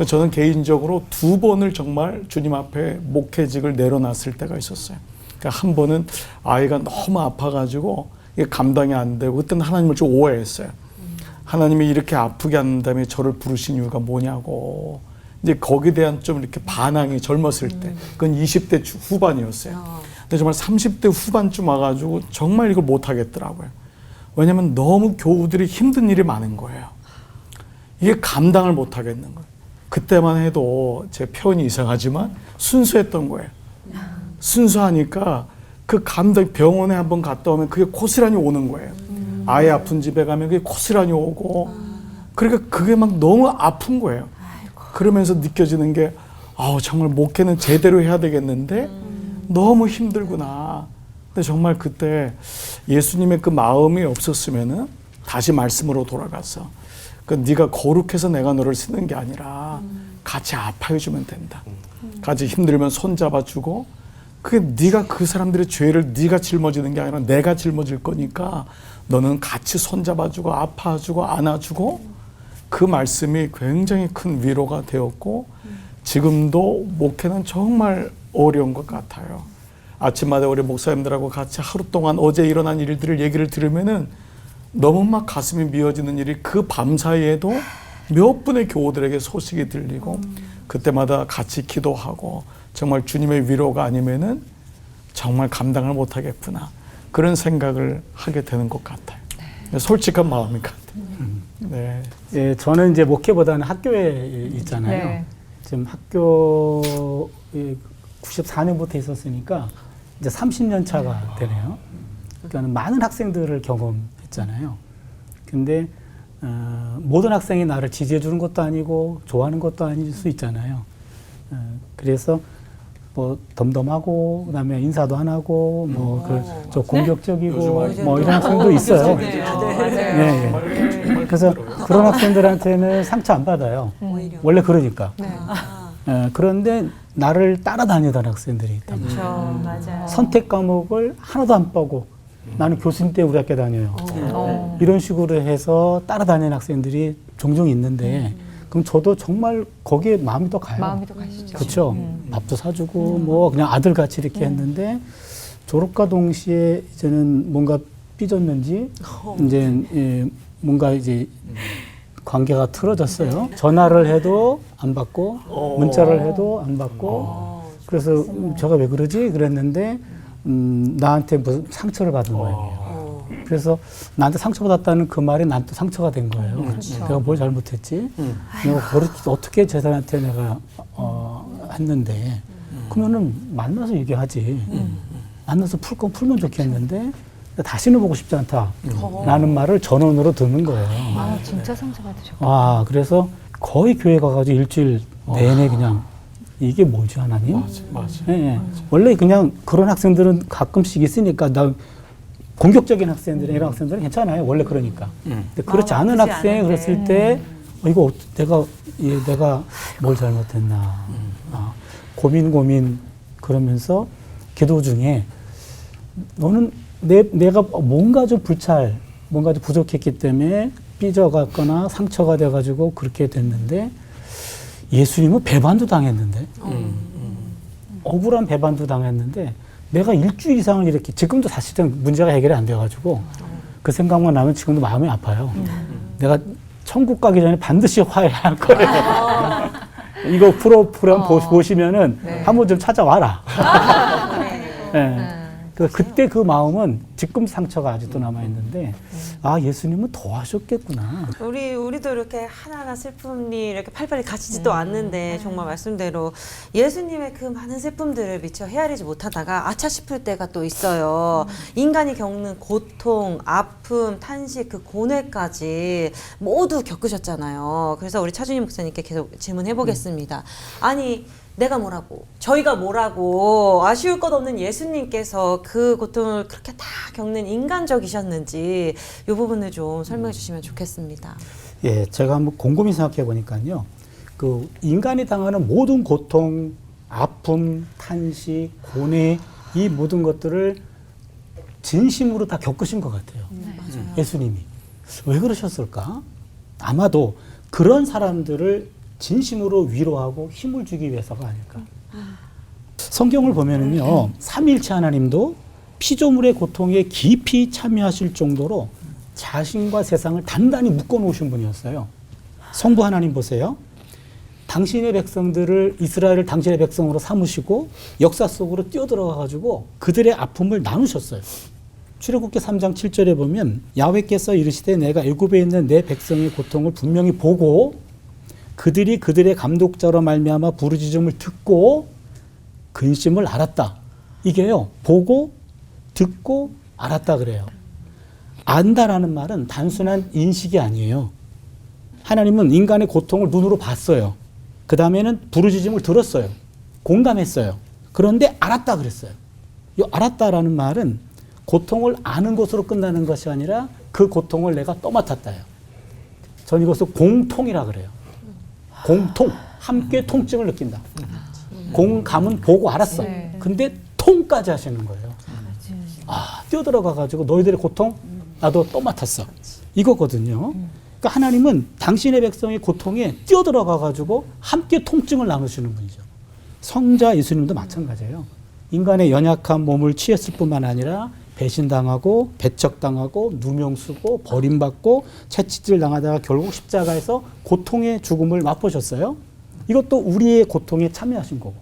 Speaker 8: 저는 개인적으로 2번을 정말 주님 앞에 목회직을 내려놨을 때가 있었어요. 그러니까 한 번은 아이가 너무 아파가지고 이게 감당이 안 되고 그때는 하나님을 좀 오해했어요. 하나님이 이렇게 아프게 한 다음에 저를 부르신 이유가 뭐냐고. 이제 거기에 대한 좀 이렇게 반항이 젊었을 때, 그건 20대 후반이었어요. 근데 정말 30대 후반쯤 와가지고 정말 이걸 못 하겠더라고요. 왜냐면 너무 교우들이 힘든 일이 많은 거예요. 이게 감당을 못 하겠는 거예요. 그때만 해도 제 표현이 이상하지만 순수했던 거예요. 순수하니까 그 감당, 병원에 한번 갔다 오면 그게 고스란히 오는 거예요. 아이 아픈 집에 가면 그게 고스란히 오고, 그러니까 그게 막 너무 아픈 거예요. 그러면서 느껴지는 게, 정말 목회는 제대로 해야 되겠는데 너무 힘들구나. 근데 정말 그때 예수님의 그 마음이 없었으면은 다시 말씀으로 돌아가서 네가 거룩해서 내가 너를 쓰는 게 아니라 같이 아파해주면 된다. 같이 힘들면 손잡아주고, 그게 네가 그 사람들의 죄를 네가 짊어지는 게 아니라 내가 짊어질 거니까 너는 같이 손잡아주고 아파주고 안아주고, 그 말씀이 굉장히 큰 위로가 되었고, 지금도 목회는 정말 어려운 것 같아요. 아침마다 우리 목사님들하고 같이 하루 동안 어제 일어난 일들을 얘기를 들으면은 너무 막 가슴이 미어지는 일이 그 밤 사이에도 몇 분의 교우들에게 소식이 들리고, 그때마다 같이 기도하고, 정말 주님의 위로가 아니면은 정말 감당을 못 하겠구나, 그런 생각을 하게 되는 것 같아요. 솔직한 마음인 것 같아요. 네.
Speaker 9: 예, 저는 이제 목회보다는 학교에 있잖아요.
Speaker 2: 네.
Speaker 9: 지금 학교 94년부터 있었으니까 이제 30년 차가 되네요. 그러니까 많은 학생들을 경험했잖아요. 근데 모든 학생이 나를 지지해 주는 것도 아니고 좋아하는 것도 아닐 수 있잖아요. 그래서 뭐 덤덤하고 그다음에 인사도 안 하고 뭐 좀 공격적이고 뭐 이런 학생도 있어요. 네. 그래서 그런 학생들한테는 상처 안 받아요. 원래 그러니까. 그런데 나를 따라다니던 학생들이 있단 말이에요.
Speaker 4: 그렇죠. 맞아요.
Speaker 9: 선택 과목을 하나도 안 빼고 나는 교수님 때 우리 학교 다녀요. 이런 식으로 해서 따라다니는 학생들이 종종 있는데 그럼 저도 정말 거기에 마음이 더 가요.
Speaker 2: 마음이 더 가시죠.
Speaker 9: 그렇죠. 밥도 사주고 뭐 그냥 아들같이 이렇게 했는데 졸업과 동시에 이제는 뭔가 삐졌는지 이제 뭔가 이제 관계가 틀어졌어요. 전화를 해도 안 받고 문자를 해도 안 받고 그래서 제가 왜 그러지 그랬는데 나한테 무슨 상처를 받은 거예요. 그래서 나한테 상처받았다는 그 말이 난 또 상처가 된 거예요. 내가 뭘 잘못했지? 내가 그걸 어떻게 재산한테 내가 했는데 그러면은 만나서 얘기하지. 만나서 풀 건 풀면 좋겠는데 다시는 보고 싶지 않다라는 말을 전원으로 듣는 거예요.
Speaker 2: 아, 진짜 상처받으셨고.
Speaker 9: 아, 그래서 거의 교회 가가지고 일주일 내내 그냥 이게 뭐지 하나님?
Speaker 8: 맞아.
Speaker 9: 예, 예. 원래 그냥 그런 학생들은 가끔씩 있으니까 나 공격적인 학생들이 이런 학생들은 괜찮아요. 원래 그러니까. 근데 그렇지 않은
Speaker 5: 나쁘지
Speaker 9: 학생이
Speaker 5: 않은데.
Speaker 9: 그랬을 때 이거 내가 뭘 잘못했나. 고민 그러면서 기도 중에 너는 내가 뭔가 좀 뭔가 좀 부족했기 때문에 삐져갔거나 상처가 돼가지고 그렇게 됐는데 예수님은 배반도 당했는데 억울한 배반도 당했는데 내가 일주일 이상을 이렇게 지금도 사실은 문제가 해결이 안 돼가지고 그 생각만 나면 지금도 마음이 아파요. 내가 천국 가기 전에 반드시 화해할 거예요. 이거 프로그램 보시면은 한번 좀 찾아와라. 네. 그때 그 마음은 지금 상처가 아직도 남아있는데 아 예수님은 더 하셨겠구나.
Speaker 5: 우리도 이렇게 하나하나 슬픔이 이렇게 팔팔이 가지지도 않는데 정말 말씀대로 예수님의 그 많은 슬픔들을 미처 헤아리지 못하다가 아차 싶을 때가 또 있어요. 인간이 겪는 고통, 아픔, 탄식, 그 고뇌까지 모두 겪으셨잖아요. 그래서 우리 차준희 목사님께 계속 질문해 보겠습니다. 아니 내가 뭐라고 저희가 뭐라고 아쉬울 것 없는 예수님께서 그 고통을 그렇게 다 겪는 인간적이셨는지 이 부분을 좀 설명해 주시면 좋겠습니다.
Speaker 9: 예, 제가 한번 곰곰이 생각해 보니까요. 그 인간이 당하는 모든 고통, 아픔, 탄식, 고뇌 이 모든 것들을 진심으로 다 겪으신 것 같아요. 예수님이. 왜 그러셨을까? 아마도 그런 사람들을 진심으로 위로하고 힘을 주기 위해서가 아닐까. 성경을 보면은요, 삼위일체 하나님도 피조물의 고통에 깊이 참여하실 정도로 자신과 세상을 단단히 묶어 놓으신 분이었어요. 성부 하나님 보세요. 당신의 백성들을 이스라엘을 당신의 백성으로 삼으시고 역사 속으로 뛰어들어가 가지고 그들의 아픔을 나누셨어요. 출애굽기 3장 7절에 보면 야훼께서 이르시되 내가 애굽에 있는 내 백성의 고통을 분명히 보고 그들이 그들의 감독자로 말미암아 부르짖음을 듣고 근심을 알았다. 이게요. 보고 듣고 알았다 그래요. 안다라는 말은 단순한 인식이 아니에요. 하나님은 인간의 고통을 눈으로 봤어요. 그 다음에는 부르짖음을 들었어요. 공감했어요. 그런데 알았다 그랬어요. 이 알았다라는 말은 고통을 아는 것으로 끝나는 것이 아니라 그 고통을 내가 떠맡았다요. 전 이것을 공통이라 그래요. 공통, 함께 통증을 느낀다. 공감은 보고 알았어. 근데 통까지 하시는 거예요. 아, 뛰어들어가가지고 너희들의 고통 나도 떠맡았어. 이거거든요. 그러니까 하나님은 당신의 백성의 고통에 뛰어들어가가지고 함께 통증을 나누시는 분이죠. 성자 예수님도 마찬가지예요. 인간의 연약한 몸을 취했을 뿐만 아니라 배신당하고 배척당하고 누명 쓰고 버림받고 채찍질 당하다가 결국 십자가에서 고통의 죽음을 맛보셨어요. 이것도 우리의 고통에 참여하신 거고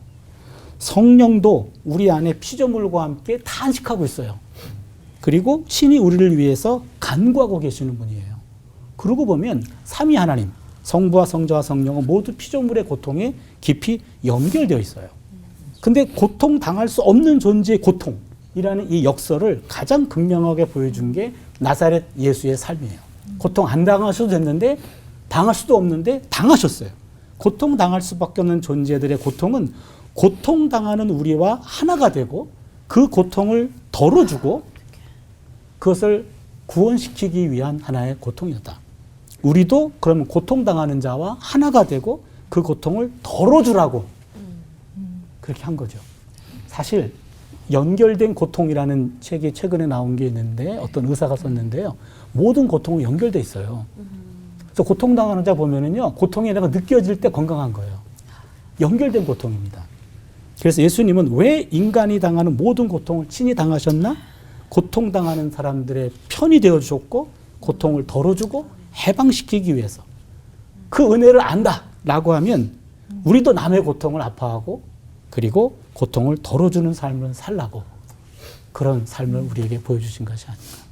Speaker 9: 성령도 우리 안에 피조물과 함께 다 안식하고 있어요. 그리고 신이 우리를 위해서 간구하고 계시는 분이에요. 그러고 보면 삼위 하나님, 성부와 성자와 성령은 모두 피조물의 고통에 깊이 연결되어 있어요. 근데 고통 당할 수 없는 존재의 고통이라는 이 역설을 가장 극명하게 보여준 게 나사렛 예수의 삶이에요. 고통 안 당하셔도 됐는데 당할 수도 없는데 당하셨어요. 고통 당할 수밖에 없는 존재들의 고통은 고통당하는 우리와 하나가 되고 그 고통을 덜어주고 그것을 구원시키기 위한 하나의 고통이었다. 우리도 그러면 고통당하는 자와 하나가 되고 그 고통을 덜어주라고 그렇게 한 거죠. 사실 연결된 고통이라는 책이 최근에 나온 게 있는데 어떤 의사가 썼는데요. 모든 고통은 연결돼 있어요. 저 고통당하는 자 보면은요, 고통이 내가 느껴질 때 건강한 거예요. 연결된 고통입니다. 그래서 예수님은 왜 인간이 당하는 모든 고통을 친히 당하셨나? 고통당하는 사람들의 편이 되어주셨고 고통을 덜어주고 해방시키기 위해서. 그 은혜를 안다라고 하면 우리도 남의 고통을 아파하고 그리고 고통을 덜어주는 삶을 살라고 그런 삶을 우리에게 보여주신 것이 아닌가.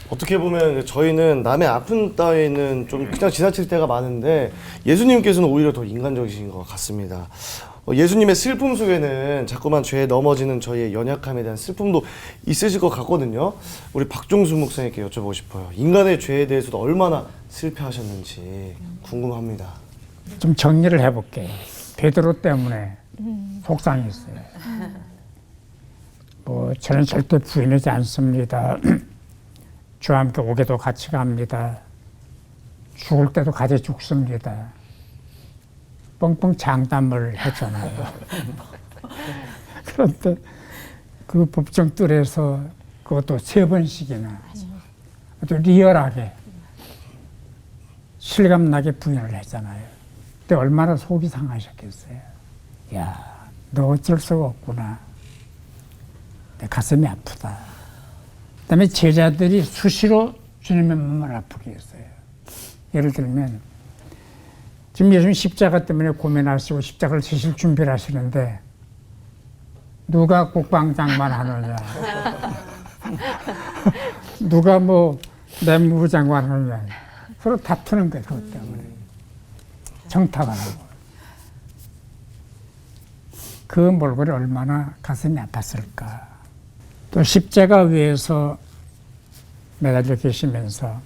Speaker 6: 어떻게 보면 저희는 남의 아픔 따위는 좀 그냥 지나칠 때가 많은데 예수님께서는 오히려 더 인간적이신 것 같습니다. 예수님의 슬픔 속에는 자꾸만 죄에 넘어지는 저희의 연약함에 대한 슬픔도 있으실 것 같거든요. 우리 박종수 목사님께 여쭤보고 싶어요. 인간의 죄에 대해서도 얼마나 슬퍼하셨는지 궁금합니다.
Speaker 7: 좀 정리를 해볼게요. 베드로 때문에 속상했어요. 저는 절대 부인하지 않습니다. 주와 함께 오게도 같이 갑니다. 죽을 때도 같이 죽습니다. 뻥뻥 장담을 했잖아요. 그런데 그 법정뜰에서 그것도 3번씩이나 아주 리얼하게 실감나게 부인을 했잖아요. 그때 얼마나 속이 상하셨겠어요. 야, 너 어쩔 수가 없구나. 내 가슴이 아프다. 그다음에 제자들이 수시로 주님의 마음을 아프게 했어요. 예를 들면 지금 예수님 십자가 때문에 고민하시고 십자가를 지실 준비를 하시는데 누가 국방장관 하느냐, 누가 내무부 장관 하느냐, 서로 다투는 거예요. 그것 때문에 정탁을 하고. 그 몰골이 얼마나 가슴이 아팠을까. 또 십자가 위에서 매달려 계시면서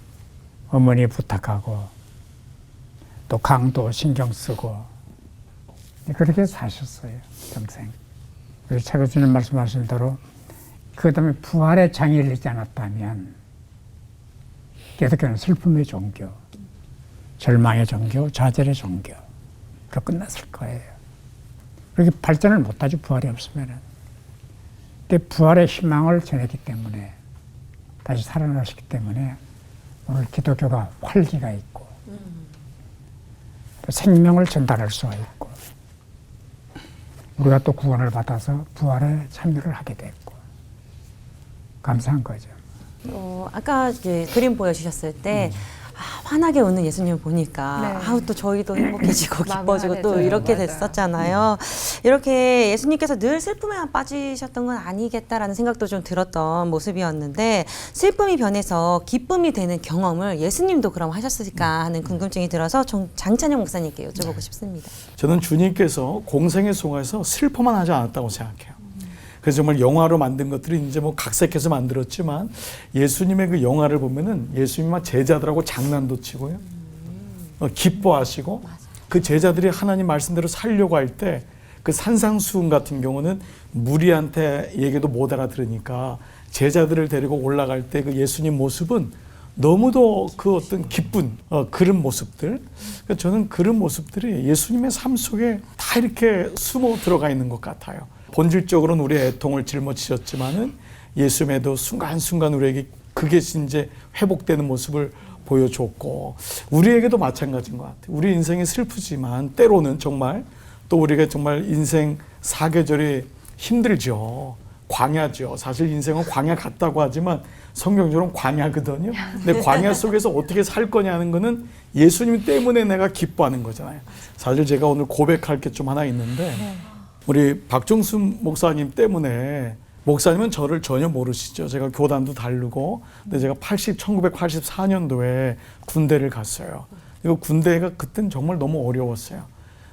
Speaker 7: 어머니 부탁하고 또 강도 신경 쓰고 그렇게 사셨어요. 평생. 우리 차교수님 말씀하신 대로 그 다음에 부활의 장이 열리지 않았다면 계속해서 슬픔의 종교, 절망의 종교, 좌절의 종교로 끝났을 거예요. 그렇게 발전을 못하죠. 부활이 없으면은. 근데 부활의 희망을 전했기 때문에 다시 살아나셨기 때문에 오늘 기독교가 활기가 있고 또 생명을 전달할 수가 있고 우리가 또 구원을 받아서 부활에 참여를 하게 됐고 감사한 거죠.
Speaker 5: 아까 이제 그림 보여주셨을 때 환하게 웃는 예수님을 보니까 또 저희도 행복해지고 기뻐지고 또 이렇게 됐었잖아요. 이렇게 예수님께서 늘 슬픔에만 빠지셨던 건 아니겠다라는 생각도 좀 들었던 모습이었는데 슬픔이 변해서 기쁨이 되는 경험을 예수님도 그럼 하셨을까 하는 궁금증이 들어서 장찬영 목사님께 여쭤보고 싶습니다.
Speaker 8: 저는 주님께서 공생의 속에서 슬퍼만 하지 않았다고 생각해요. 그래서 정말 영화로 만든 것들이 이제 각색해서 만들었지만 예수님의 그 영화를 보면은 예수님만 제자들하고 장난도 치고요. 기뻐하시고 그 제자들이 하나님 말씀대로 살려고 할 때 그 산상수훈 같은 경우는 무리한테 얘기도 못 알아들으니까 제자들을 데리고 올라갈 때 그 예수님 모습은 너무도 그 어떤 기쁜 그런 모습들. 저는 그런 모습들이 예수님의 삶 속에 다 이렇게 숨어 들어가 있는 것 같아요. 본질적으로는 우리의 애통을 짊어지셨지만은 예수님에도 순간순간 우리에게 그게 이제 회복되는 모습을 보여줬고 우리에게도 마찬가지인 것 같아요. 우리 인생이 슬프지만 때로는 정말 또 우리가 정말 인생 사계절이 힘들죠. 광야죠. 사실 인생은 광야 같다고 하지만 성경적으로는 광야거든요. 근데 광야 속에서 어떻게 살 거냐는 거는 예수님 때문에 내가 기뻐하는 거잖아요. 사실 제가 오늘 고백할 게 좀 하나 있는데 우리 박종수 목사님 때문에 목사님은 저를 전혀 모르시죠. 제가 교단도 다르고 근데 제가 1984년도에 군대를 갔어요. 이거 군대가 그때는 정말 너무 어려웠어요.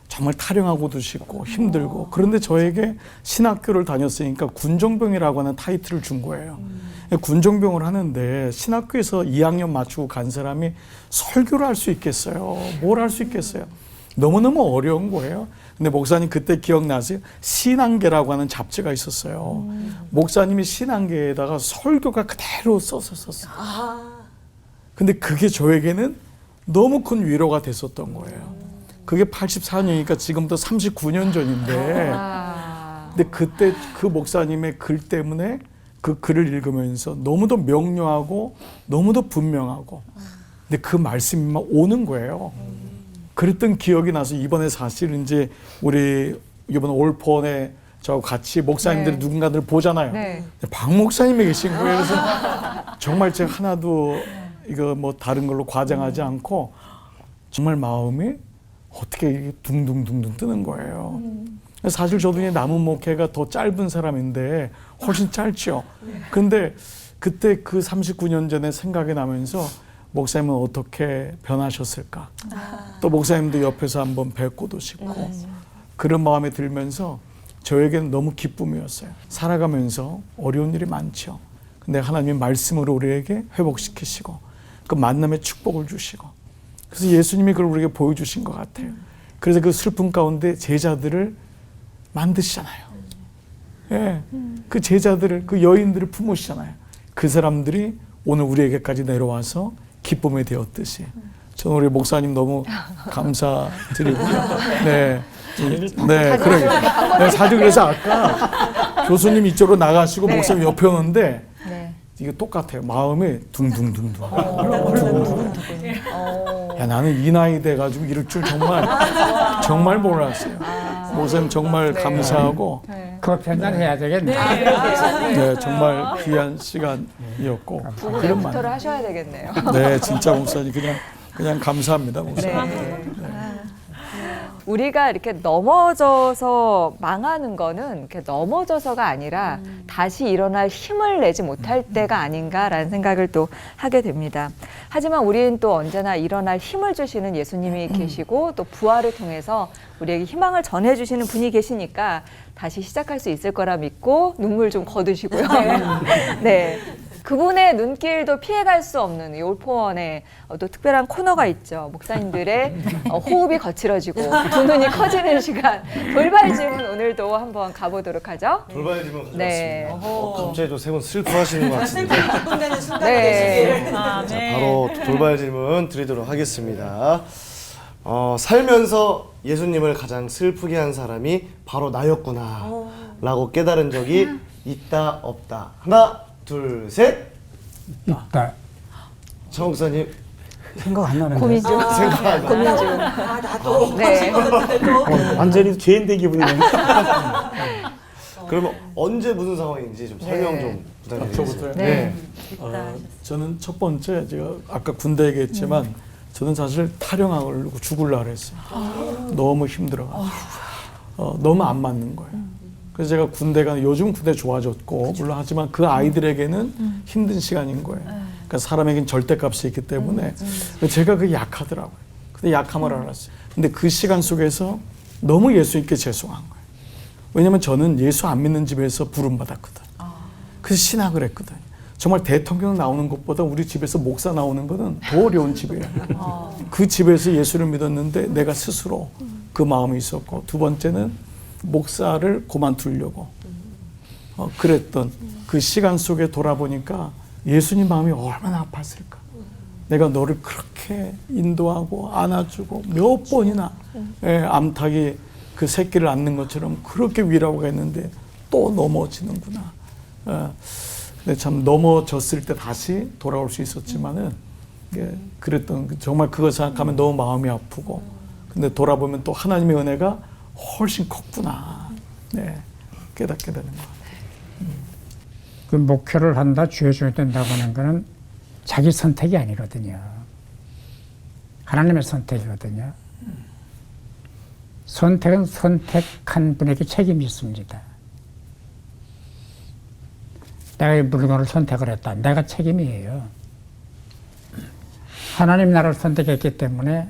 Speaker 8: 정말 타령하고도 싶고 힘들고 그런데 저에게 신학교를 다녔으니까 군종병이라고 하는 타이틀을 준 거예요. 군종병을 하는데 신학교에서 2학년 맞추고 간 사람이 설교를 할 수 있겠어요? 뭘 할 수 있겠어요? 너무너무 어려운 거예요. 근데 목사님 그때 기억나세요? 신앙계라고 하는 잡지가 있었어요. 목사님이 신앙계에다가 설교가 그대로 썼었어요. 근데 그게 저에게는 너무 큰 위로가 됐었던 거예요. 그게 84년이니까 지금부터 39년 전인데 근데 그때 그 목사님의 글 때문에 그 글을 읽으면서 너무도 명료하고 너무도 분명하고 근데 그 말씀이 막 오는 거예요. 그랬던 기억이 나서 이번에 사실 이제 우리 이번 올폰에 저하고 같이 목사님들이
Speaker 2: 네.
Speaker 8: 누군가를 보잖아요.
Speaker 2: 네.
Speaker 8: 박 목사님이 계신 거예요. 그래서 정말 제가 하나도 이거 뭐 다른 걸로 과장하지 않고 정말 마음이 어떻게 이게 둥둥둥둥 뜨는 거예요. 사실 저도 이제 남은 목회가 더 짧은 사람인데 훨씬 짧죠. 근데 그때 그 39년 전에 생각이 나면서 목사님은 어떻게 변하셨을까? 또 목사님도 옆에서 한번 뵙고도 싶고 그런 마음이 들면서 저에게는 너무 기쁨이었어요. 살아가면서 어려운 일이 많죠. 근데 하나님의 말씀으로 우리에게 회복시키시고 그 만남의 축복을 주시고 그래서 예수님이 그걸 우리에게 보여주신 것 같아요. 그래서 그 슬픔 가운데 제자들을 만드시잖아요. 예, 그 제자들을, 그 여인들을 품으시잖아요. 그 사람들이 오늘 우리에게까지 내려와서 기쁨이 되었듯이 저는 우리 목사님 너무 감사드리고요. 네. 네, 그러니까. 네, 사실 그래서 아까 교수님 이쪽으로 나가시고
Speaker 2: 네.
Speaker 8: 목사님 옆에 오는데
Speaker 2: 네.
Speaker 8: 이게 똑같아요. 마음이 둥둥둥둥. 야, 나는 이 나이 돼가지고 이럴 줄 정말 몰랐어요. 목사님 정말 감사하고
Speaker 7: 그거 편단해야 되겠네.
Speaker 8: 네, 정말 귀한 시간이었고 그런 말.
Speaker 2: 부터를 하셔야 되겠네요.
Speaker 8: 네, 진짜 목사님 그냥 감사합니다, 목사님.
Speaker 2: 네. 우리가 이렇게 넘어져서 망하는 거는 이렇게 넘어져서가 아니라 다시 일어날 힘을 내지 못할 때가 아닌가라는 생각을 또 하게 됩니다. 하지만 우리는 또 언제나 일어날 힘을 주시는 예수님이 계시고 또 부활을 통해서 우리에게 희망을 전해주시는 분이 계시니까 다시 시작할 수 있을 거라 믿고 눈물 좀 거두시고요. 네. 그분의 눈길도 피해갈 수 없는 이 올포원에 또 특별한 코너가 있죠. 목사님들의 호흡이 거칠어지고 두 눈이 커지는 시간. 돌발 질문 오늘도 한번 가보도록 하죠.
Speaker 6: 돌발 질문 가져왔습니다.
Speaker 2: 네.
Speaker 6: 갑자기 또 세 분 슬퍼하시는 것 같은데.
Speaker 5: 기쁨되는 순간이
Speaker 2: 네.
Speaker 5: 되시길.
Speaker 6: 자, 바로 돌발 질문 드리도록 하겠습니다. 살면서 예수님을 가장 슬프게 한 사람이 바로 나였구나 라고 깨달은 적이 있다 없다. 하나 둘 셋.
Speaker 7: 있다.
Speaker 6: 정 목사님
Speaker 9: 생각 안 나는데.
Speaker 2: 고민 중. 고민 중.
Speaker 5: 나도
Speaker 2: 네.
Speaker 9: 완전히 죄인된 기분이네.
Speaker 6: 그러면 언제 무슨 상황인지 좀 설명 좀 부탁드리겠습니다.
Speaker 8: 저부터요?
Speaker 2: 네.
Speaker 8: 저는 첫 번째 제가 아까 군대 얘기했지만 저는 사실 탈영하고 죽으려고 그랬어요. 너무 힘들어가지고 너무 안 맞는 거예요. 그래서 제가 군대가 요즘 군대 좋아졌고 물론 하지만 그 아이들에게는 힘든 시간인 거예요. 그러니까 사람에겐 절대값이 있기 때문에 제가 그게 약하더라고요. 근데 약함을 알았어요. 근데 그 시간 속에서 너무 예수 있게 죄송한 거예요. 왜냐면 저는 예수 안 믿는 집에서 부름받았거든. 그래서 신학을 했거든. 정말 대통령 나오는 것보다 우리 집에서 목사 나오는 거는 더 어려운 집이에요. 그 집에서 예수를 믿었는데 내가 스스로 그 마음이 있었고 두 번째는 목사를 그만두려고 그랬던 그 시간 속에 돌아보니까 예수님 마음이 얼마나 아팠을까. 내가 너를 그렇게 인도하고 안아주고 몇 번이나 암탉이 그 새끼를 안는 것처럼 그렇게 위로가 했는데 또 넘어지는구나. 근데 참 넘어졌을 때 다시 돌아올 수 있었지만은 그랬던 정말 그거 생각하면 너무 마음이 아프고 근데 돌아보면 또 하나님의 은혜가 훨씬 컸구나. 네, 깨닫게 되는 것 같아요.
Speaker 7: 그 목표를 한다, 주어져야 된다고 하는 거는 자기 선택이 아니거든요. 하나님의 선택이거든요. 선택은 선택한 분에게 책임이 있습니다. 내가 이 물건을 선택을 했다. 내가 책임이에요. 하나님 나를 선택했기 때문에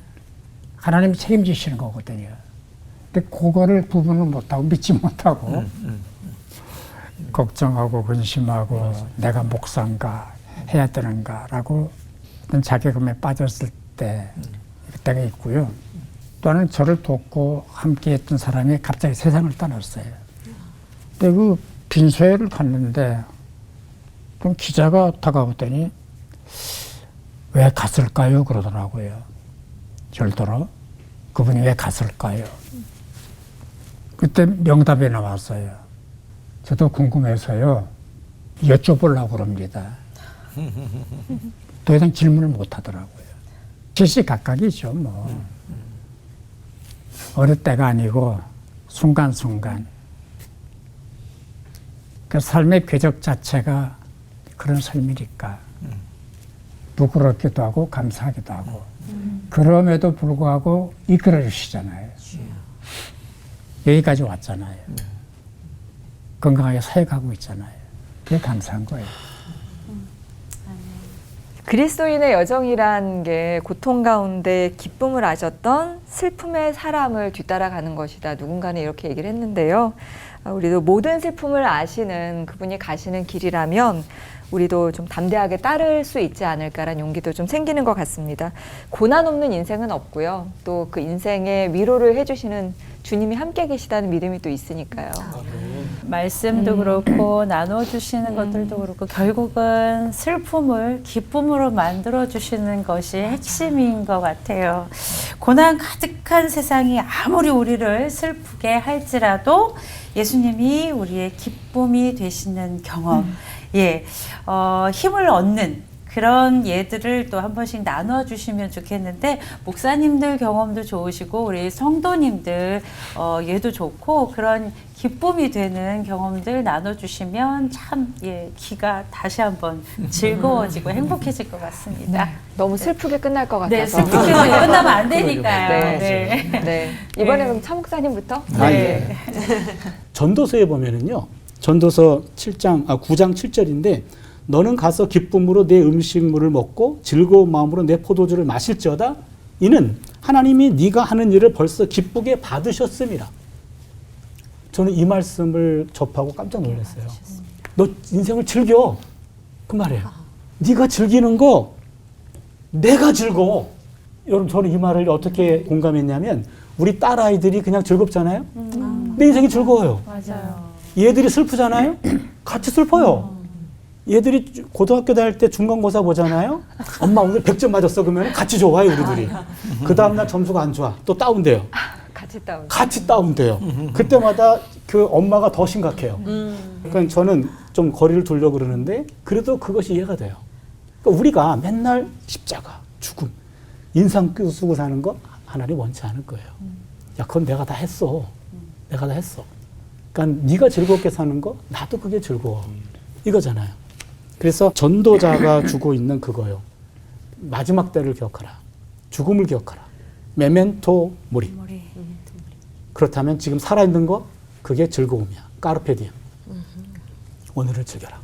Speaker 7: 하나님이 책임지시는 거거든요. 근데 그거를 구분을 못하고 믿지 못하고 걱정하고 근심하고 내가 목사인가 해야 되는가라고 어떤 자괴감에 빠졌을 때 그때가 있고요. 또 하나는 저를 돕고 함께했던 사람이 갑자기 세상을 떠났어요. 근데 그 빈소회를 갔는데 좀 기자가 다가오더니 왜 갔을까요? 그러더라고요. 절도로 그분이 왜 갔을까요? 그때 명답이 나왔어요. 저도 궁금해서요. 여쭤보려고 그럽니다. 더 이상 질문을 못 하더라고요. 시시각각이죠, 뭐. 어느 때가 아니고 순간순간. 그 삶의 궤적 자체가 그런 삶이니까 부끄럽기도 하고 감사하기도 하고 그럼에도 불구하고 이끌어 주시잖아요. 여기까지 왔잖아요. 건강하게 살아가고 있잖아요. 그게 감사한 거예요.
Speaker 2: 그리스도인의 여정이란 게 고통 가운데 기쁨을 아셨던 슬픔의 사람을 뒤따라가는 것이다. 누군가는 이렇게 얘기를 했는데요. 우리도 모든 슬픔을 아시는 그분이 가시는 길이라면 우리도 좀 담대하게 따를 수 있지 않을까라는 용기도 좀 생기는 것 같습니다. 고난 없는 인생은 없고요. 또 그 인생에 위로를 해주시는 주님이 함께 계시다는 믿음이 또 있으니까요.
Speaker 4: 말씀도 그렇고 나눠주시는 것들도 그렇고 결국은 슬픔을 기쁨으로 만들어주시는 것이 핵심인 것 같아요. 고난 가득한 세상이 아무리 우리를 슬프게 할지라도 예수님이 우리의 기쁨이 되시는 경험, 힘을 얻는 그런 예들을 또 한 번씩 나눠주시면 좋겠는데 목사님들 경험도 좋으시고 우리 성도님들 예도 좋고 그런 기쁨이 되는 경험들 나눠주시면 참 귀가 다시 한번 즐거워지고 행복해질 것 같습니다.
Speaker 2: 너무 슬프게 끝날 것 같아서.
Speaker 4: 네, 슬프게 끝나면 안 되니까요.
Speaker 2: 네. 네. 이번에 그럼 차 목사님부터.
Speaker 4: 네.
Speaker 9: 전도서에 보면은요. 전도서 9장 7절인데 너는 가서 기쁨으로 내 음식물을 먹고 즐거운 마음으로 내 포도주를 마실지어다. 이는 하나님이 네가 하는 일을 벌써 기쁘게 받으셨음이라. 저는 이 말씀을 접하고 깜짝 놀랐어요. 너 인생을 즐겨. 그 말이에요. 네가 즐기는 거 내가 즐거워. 여러분 저는 이 말을 어떻게 공감했냐면 우리 딸아이들이 그냥 즐겁잖아요. 내 인생이 즐거워요.
Speaker 4: 맞아요.
Speaker 9: 얘들이 슬프잖아요. 같이 슬퍼요. 얘들이 고등학교 다닐 때 중간고사 보잖아요. 엄마 오늘 100점 맞았어. 그러면 같이 좋아요, 우리들이. 그 다음날 점수가 안 좋아. 또 다운돼요. 같이 다운돼요. 그때마다 그 엄마가 더 심각해요. 그러니까 저는 좀 거리를 두려고 그러는데 그래도 그것이 이해가 돼요. 그러니까 우리가 맨날 십자가, 죽음, 인상 쓰고 사는 거 하나님 원치 않을 거예요. 야, 그건 내가 다 했어. 내가 다 했어. 그러니까 네가 즐겁게 사는 거 나도 그게 즐거워. 이거잖아요. 그래서 전도자가 주고 있는 그거요. 마지막 때를 기억하라. 죽음을 기억하라. 메멘토 모리. 그렇다면 지금 살아있는 거 그게 즐거움이야. 까르페디엠. 오늘을 즐겨라.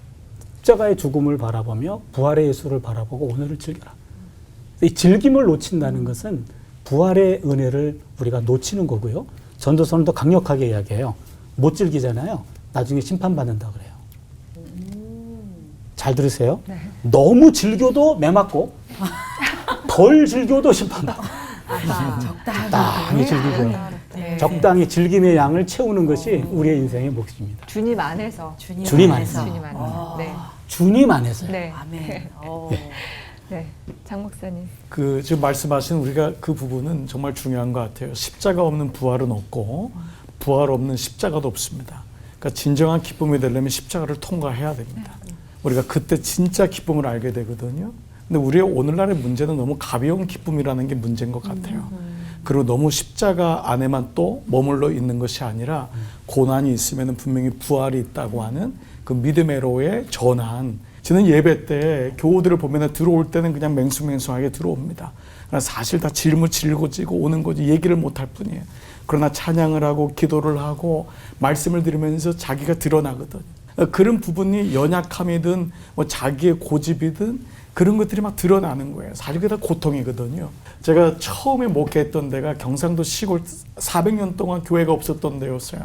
Speaker 9: 십자가의 죽음을 바라보며 부활의 예수를 바라보고 오늘을 즐겨라. 이 즐김을 놓친다는 것은 부활의 은혜를 우리가 놓치는 거고요. 전도서는 더 강력하게 이야기해요. 못 즐기잖아요. 나중에 심판받는다 그래요. 잘 들으세요. 네. 너무 즐겨도 매맞고 덜 즐겨도 심판받고 적당히 즐기고 적당히 즐김의 양을 채우는 것이 우리의 인생의 몫입니다.
Speaker 2: 주님 안에서.
Speaker 9: 주님 안에서.
Speaker 2: 네.
Speaker 9: 주님 안에서요.
Speaker 2: 네.
Speaker 4: 아멘.
Speaker 2: 네. 장 목사님.
Speaker 8: 그 지금 말씀하신 우리가 그 부분은 정말 중요한 것 같아요. 십자가 없는 부활은 없고 부활 없는 십자가도 없습니다. 그러니까 진정한 기쁨이 되려면 십자가를 통과해야 됩니다. 우리가 그때 진짜 기쁨을 알게 되거든요. 근데 우리의 오늘날의 문제는 너무 가벼운 기쁨이라는 게 문제인 것 같아요. 그리고 너무 십자가 안에만 또 머물러 있는 것이 아니라 고난이 있으면 분명히 부활이 있다고 하는 그 믿음의로의 전환. 저는 예배 때 교우들을 보면 들어올 때는 그냥 맹숭맹숭하게 들어옵니다. 사실 다 짊어지고 오는 거지 얘기를 못할 뿐이에요. 그러나 찬양을 하고 기도를 하고 말씀을 들으면서 자기가 드러나거든요. 그런 부분이 연약함이든 뭐 자기의 고집이든 그런 것들이 막 드러나는 거예요. 사실 그게 다 고통이거든요. 제가 처음에 목회했던 데가 경상도 시골 400년 동안 교회가 없었던 데였어요.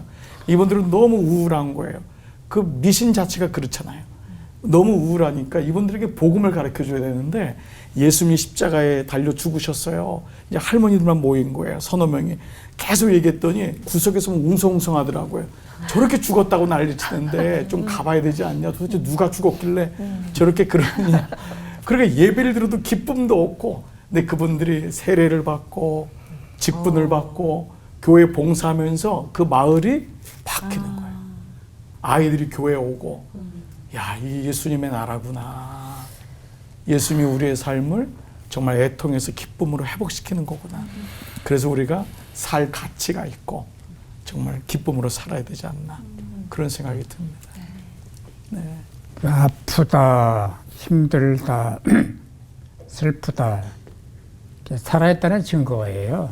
Speaker 8: 이분들은 너무 우울한 거예요. 그 미신 자체가 그렇잖아요. 너무 우울하니까 이분들에게 복음을 가르쳐줘야 되는데 예수님이 십자가에 달려 죽으셨어요. 이제 할머니들만 모인 거예요. 서너 명이. 계속 얘기했더니 구석에서 웅성웅성하더라고요. 저렇게 죽었다고 난리치는데 좀 가봐야 되지 않냐. 도대체 누가 죽었길래 저렇게 그러느냐. 그러니까 예배를 들어도 기쁨도 없고 근데 그분들이 세례를 받고 직분을 받고 교회 봉사하면서 그 마을이 바뀌는 거예요. 아이들이 교회에 오고 야, 이 예수님의 나라구나. 예수님이 우리의 삶을 정말 애통해서 기쁨으로 회복시키는 거구나. 그래서 우리가 살 가치가 있고 정말 기쁨으로 살아야 되지 않나 그런 생각이 듭니다. 네.
Speaker 7: 아프다, 힘들다, 슬프다. 살아있다는 증거예요.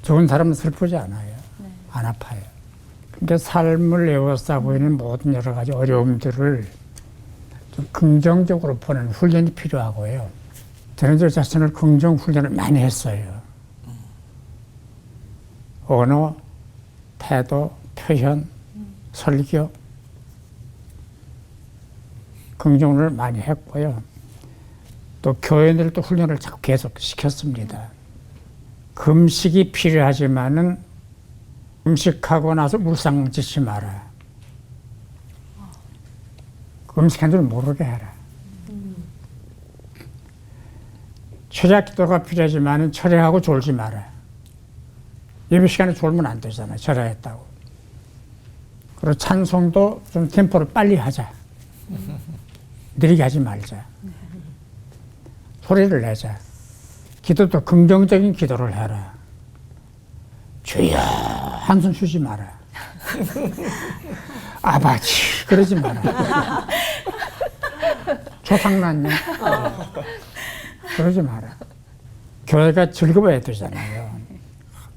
Speaker 7: 좋은 사람은 슬프지 않아요. 안 아파요. 그러니까 삶을 에워싸고 있는 모든 여러 가지 어려움들을 좀 긍정적으로 보는 훈련이 필요하고요. 저는 저 자신을 긍정 훈련을 많이 했어요. 언어, 태도, 표현, 설교, 긍정을 많이 했고요. 또 교회들도 훈련을 자꾸 계속 시켰습니다. 금식이 필요하지만은 음식하고 나서 물상 짓지 마라. 음식한 줄 모르게 해라. 철야 기도가 필요하지만은 철야하고 졸지 마라. 예배 시간에 졸면 안 되잖아요. 철야했다고. 그리고 찬송도 좀 템포를 빨리 하자. 느리게 하지 말자. 소리를 내자. 기도도 긍정적인 기도를 해라. 주여 한숨 쉬지 마라. 아버지 그러지 마라. 조상났냐? 그러지 마라. 교회가 즐거워야 되잖아요.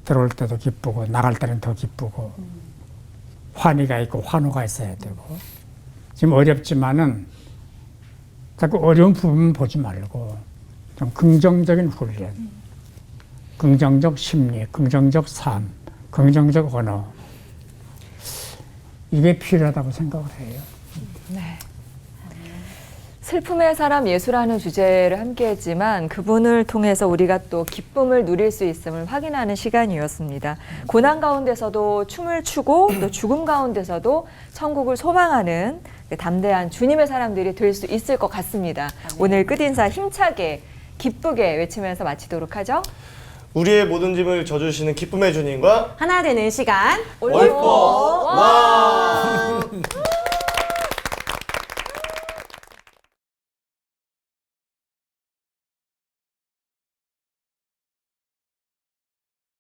Speaker 7: 들어올 때도 기쁘고 나갈 때는 더 기쁘고 환희가 있고 환호가 있어야 되고 지금 어렵지만은 자꾸 어려운 부분 보지 말고 좀 긍정적인 훈련, 긍정적 심리, 긍정적 삶, 긍정적 언어 이게 필요하다고 생각을 해요.
Speaker 2: 네. 슬픔의 사람 예수라는 주제를 함께 했지만 그분을 통해서 우리가 또 기쁨을 누릴 수 있음을 확인하는 시간이었습니다. 고난 가운데서도 춤을 추고 또 죽음 가운데서도 천국을 소망하는 담대한 주님의 사람들이 될 수 있을 것 같습니다. 오늘 끝인사 힘차게 기쁘게 외치면서 마치도록 하죠.
Speaker 6: 우리의 모든 짐을 져주시는 기쁨의 주님과
Speaker 5: 하나 되는 시간
Speaker 6: 올포 와.